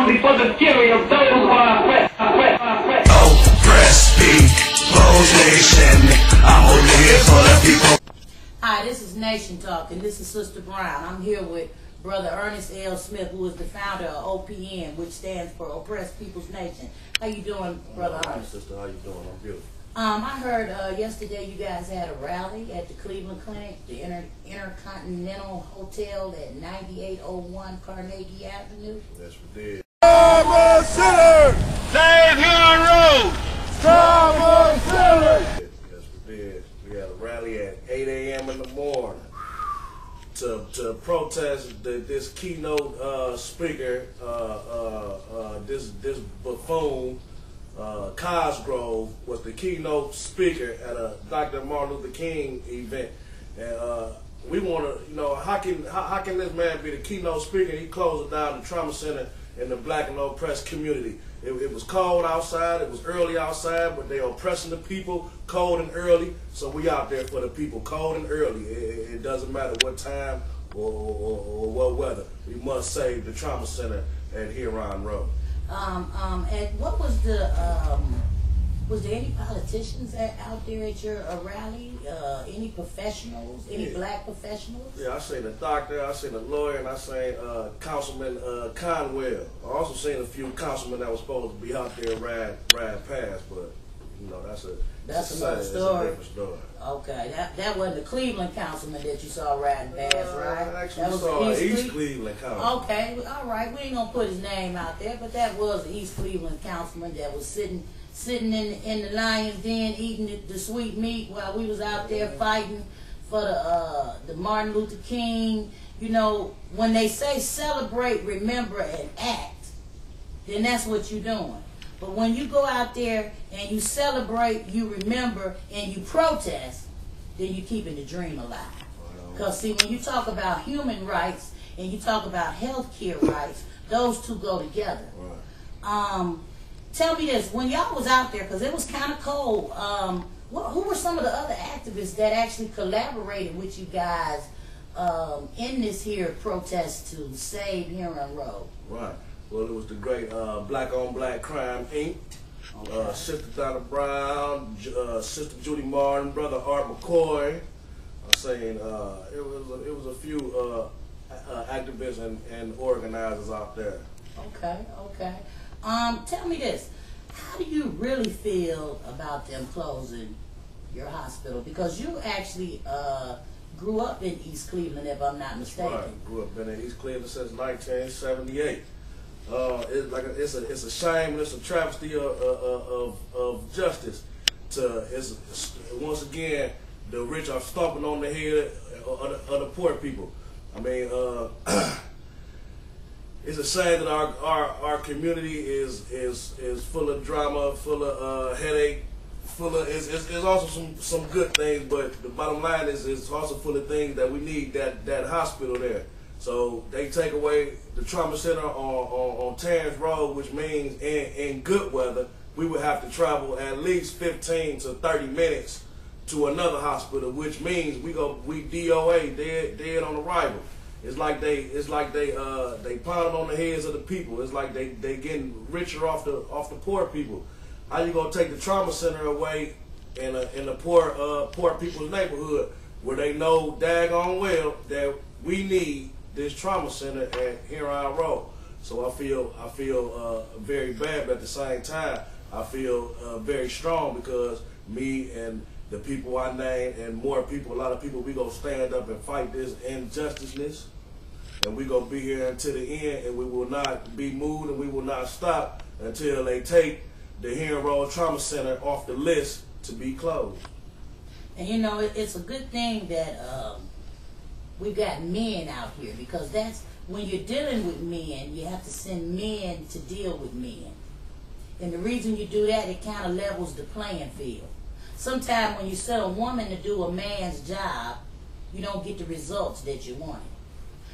only for the fury of those who are oppressed. Oppressed people's nation. I'm only here for the people. Hi, this is Nation Talk, and this is Sister Brown. I'm here with Brother Ernest L. Smith, who is the founder of OPN, which stands for Oppressed People's Nation. How you doing, Brother Ernest? Sister, how you doing? I'm good. I heard yesterday you guys had a rally at the Cleveland Clinic, the Intercontinental Hotel at 9801 Carnegie Avenue. Yes, we did. Strong Center! Save Huron Road! Strong Center! Yes, we did. We had a rally at 8 a.m. in the morning to protest this keynote speaker, this buffoon. Cosgrove was the keynote speaker at a Dr. Martin Luther King event, and we want to, how can this man be the keynote speaker? He closed down the trauma center in the black and oppressed community. It was cold outside, it was early outside, but they oppressing the people cold and early. So we out there for the people cold and early. It doesn't matter what time or what weather. We must save the trauma center at Huron Road. And what was there any politicians out there at your rally? Any professionals? Any black professionals? Yeah, I seen a doctor, I seen a lawyer, and I seen Councilman Conwell. I also seen a few councilmen that was supposed to be out there ride past, but that's another story. It's a different story. Okay, that wasn't the Cleveland councilman that you saw riding past, right? I actually that was saw East Cleveland councilman. Okay, all right. We ain't gonna put his name out there, but that was the East Cleveland councilman that was sitting in the lion's den eating the sweet meat while we was out there fighting for the Martin Luther King. When they say celebrate, remember, and act, then that's what you're doing. But when you go out there and you celebrate, you remember, and you protest, then you're keeping the dream alive. Because see, when you talk about human rights and you talk about health care rights, those two go together. Right. Tell me this, when y'all was out there, because it was kind of cold, who were some of the other activists that actually collaborated with you guys in this here protest to save Huron Road? Right. Well, it was the great Black on Black Crime Inc. Okay. Sister Donna Brown, Sister Judy Martin, Brother Art McCoy. I'm saying it was a few activists and organizers out there. Okay. Tell me this. How do you really feel about them closing your hospital? Because you actually grew up in East Cleveland, if I'm not mistaken. Right. Grew up in East Cleveland since 1978. It's a shame and it's a travesty of justice. Once again, the rich are stomping on the head of the poor people. I mean, it's a shame that our community is full of drama, full of headache, it's also some good things, but the bottom line is it's also full of things that we need that hospital there. So they take away the trauma center on Terrence Road, which means in good weather we would have to travel at least 15 to 30 minutes to another hospital, which means we DOA, dead on arrival. It's like they pounding on the heads of the people. It's like they getting richer off the poor people. How you gonna take the trauma center away in the poor people's neighborhood where they know daggone well that we need this trauma center at Huron Road? So I feel very bad, but at the same time I feel very strong because me and the people I named and more people, a lot of people, we gonna stand up and fight this injustice, and we gonna be here until the end, and we will not be moved and we will not stop until they take the Huron Road Trauma Center off the list to be closed. And it's a good thing that we've got men out here, because that's when you're dealing with men, you have to send men to deal with men. And the reason you do that, it kind of levels the playing field. Sometimes when you send a woman to do a man's job, you don't get the results that you wanted.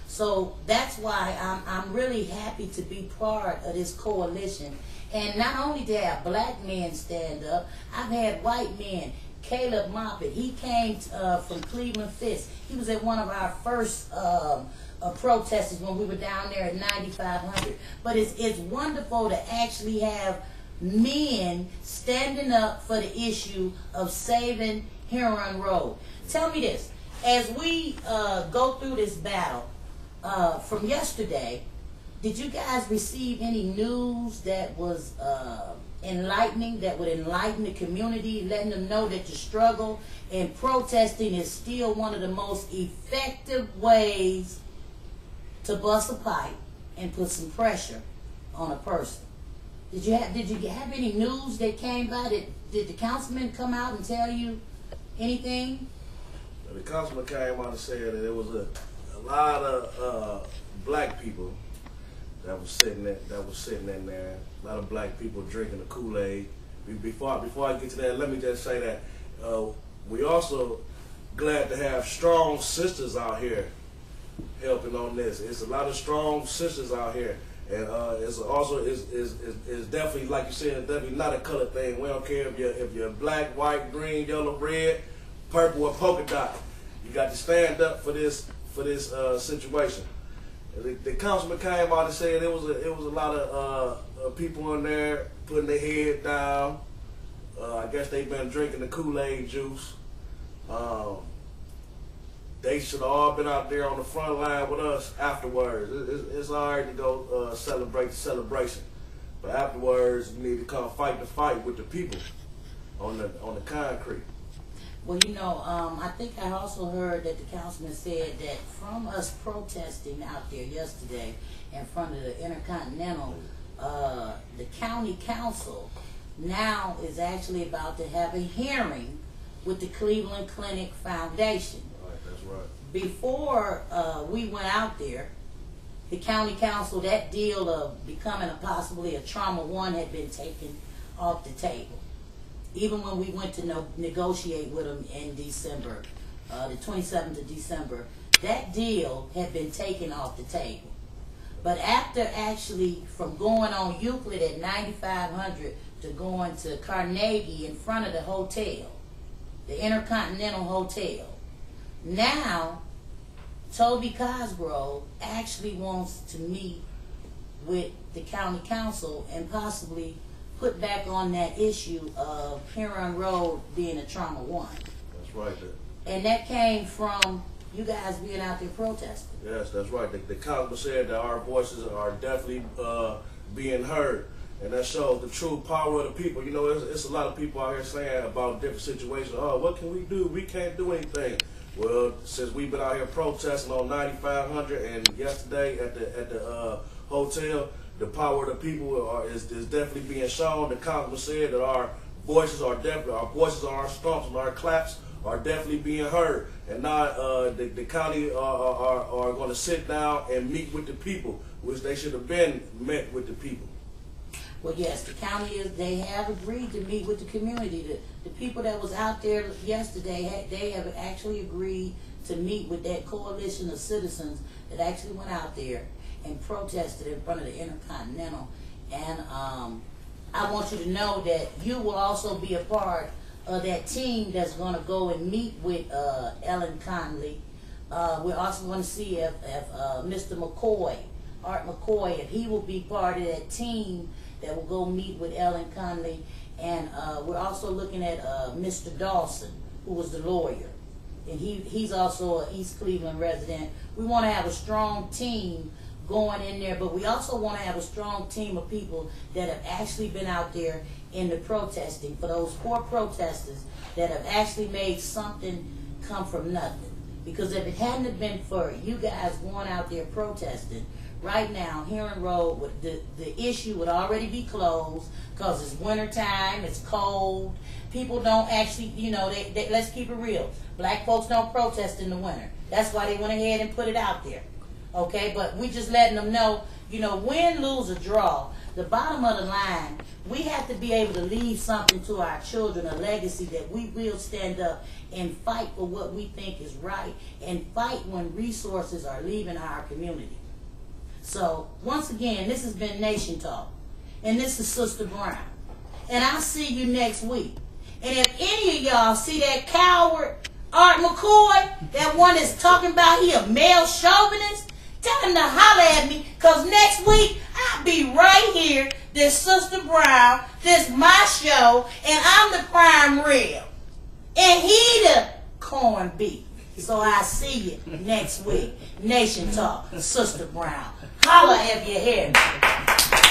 So that's why I'm really happy to be part of this coalition. And not only to have black men stand up, I've had white men. Caleb Moffitt, he came from Cleveland Fist. He was at one of our first protesters when we were down there at 9500. But it's wonderful to actually have men standing up for the issue of saving Huron Road. Tell me this, as we go through this battle from yesterday, did you guys receive any news that was enlightening, that would enlighten the community, letting them know that the struggle and protesting is still one of the most effective ways to bust a pipe and put some pressure on a person? Did you have any news that came by? Did the councilman come out and tell you anything? The councilman came out and said that there was a lot of black people that was sitting in there. A lot of black people drinking the Kool-Aid. Before I get to that, let me just say that we also glad to have strong sisters out here helping on this. It's a lot of strong sisters out here, and it's also is definitely, like you said, it's definitely not a color thing. We don't care if you're black, white, green, yellow, red, purple, or polka dot. You got to stand up for this situation. The councilman came out and said it was a lot of people in there putting their head down. I guess they've been drinking the Kool-Aid juice. They should have all been out there on the front line with us afterwards. It's all right to go celebrate the celebration, but afterwards you need to come fight the fight with the people on the concrete. Well, you know, I think I also heard that the councilman said that from us protesting out there yesterday in front of the Intercontinental, the county council now is actually about to have a hearing with the Cleveland Clinic Foundation. Right, that's right. Before we went out there, the county council, that deal of becoming possibly a trauma one had been taken off the table. Even when we went to negotiate with them in December, the 27th of December, that deal had been taken off the table. But after actually from going on Euclid at 9500 to going to Carnegie in front of the hotel, the Intercontinental Hotel, now Toby Cosgrove actually wants to meet with the county council and possibly put back on that issue of Huron Road being a trauma one. That's right there. And that came from you guys being out there protesting. Yes, that's right. The councilman said that our voices are definitely being heard, and that shows the true power of the people. You know, it's a lot of people out here saying about different situations. Oh, what can we do? We can't do anything. Well, since we've been out here protesting on 9500 and yesterday at the hotel, the power of the people is definitely being shown. The councilman said that our voices on our stumps and our claps are definitely being heard, and now the county are going to sit down and meet with the people, which they should have been met with the people. Well, yes, the county they have agreed to meet with the community. The people that was out there yesterday, they have actually agreed to meet with that coalition of citizens that actually went out there and protested in front of the Intercontinental. And I want you to know that you will also be a part of that team that's going to go and meet with Ellen Conley. We also want to see if Mr. McCoy, Art McCoy, if he will be part of that team that will go meet with Ellen Conley. And we're also looking at Mr. Dawson, who was the lawyer. And he's also an East Cleveland resident. We want to have a strong team going in there, but we also want to have a strong team of people that have actually been out there in the protesting, for those poor protesters that have actually made something come from nothing. Because if it hadn't have been for you guys going out there protesting, right now, Huron Road, the issue would already be closed because it's wintertime, it's cold. People don't actually, you know, let's keep it real. Black folks don't protest in the winter. That's why they went ahead and put it out there. Okay, but we just letting them know, you know, win, lose, or draw, the bottom of the line, we have to be able to leave something to our children, a legacy that we will stand up and fight for what we think is right, and fight when resources are leaving our community. So, once again, this has been Nation Talk, and this is Sister Brown, and I'll see you next week. And if any of y'all see that coward Art McCoy, that one that's talking about he a male chauvinist, Tell him to holler at me, because next week I'll be right here. This Sister Brown, this my show, and I'm the prime rib. And he the corned beef. So I'll see you next week. Nation Talk, Sister Brown. Holler if you hear me.